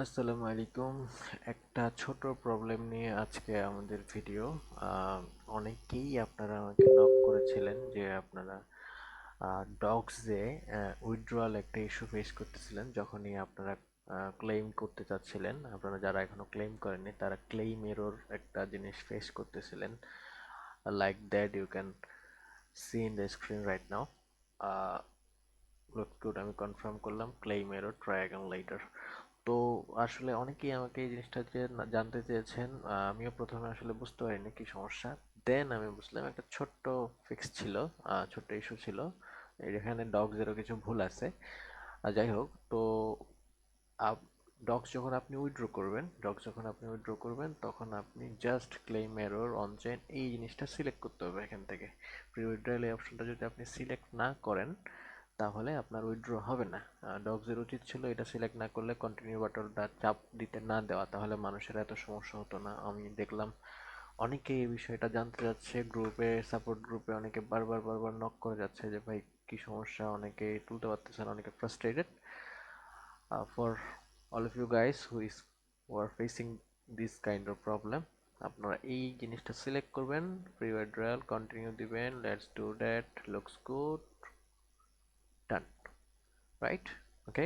আসসালামু আলাইকুম। একটা ছোট প্রবলেম নিয়ে আজকে আমাদের ভিডিও। অনেকেই আপনারা আমাকে নক করেছিলেন যে আপনারা ডগসে উইথড্রয়াল একটা ইস্যু ফেস করতেছিলেন যখনই আপনারা ক্লেম করতে চাচ্ছিলেন। আপনারা যারা এখনো ক্লেম করেননি তারা ক্লেম এরর একটা জিনিস ফেস করতেছিলেন। Like that you can see in the screen right now. Good, আমি কনফার্ম করলাম claim error, try again later. তো আসলে অনেকেই আমাকে এই জিনিসটা যে জানতে চেয়েছেন। আমিও প্রথমে আসলে বুঝতে পারিনি কি সমস্যা। দেন আমি বুঝলাম একটা ছোট্ট ফিক্স ছিল, ছোট্ট ইস্যু ছিল। এখানে ডগসেরও কিছু ভুল আছে। যাই হোক, তো ডগস যখন আপনি উইথড্র করবেন তখন আপনি just claim error on chain এই জিনিসটা সিলেক্ট করতে হবে এখান থেকে। প্রি উইথড্রয়াল এই অপশনটা যদি আপনি সিলেক্ট না করেন তাহলে আপনার উইথড্র হবে না। ডগসের উচিত ছিল এটা সিলেক্ট না করলে কন্টিনিউ বাটনটা চাপ দিতে না দেওয়া, তাহলে মানুষের এত সমস্যা হতো না। আমি দেখলাম অনেকে এই বিষয়টা জানতে যাচ্ছে, গ্রুপে, সাপোর্ট গ্রুপে অনেকে বারবার বারবার নক করে যাচ্ছে যে ভাই কি সমস্যা, অনেকে তুলতে পারতেছে না, অনেকে frustrated. For all of you guys who are facing this kind of problem, আপনারা এই জিনিসটা সিলেক্ট করবেন, প্রি উইথড্রয়াল কন্টিনিউ দিবেন, let's do that, looks good, done, right? Okay,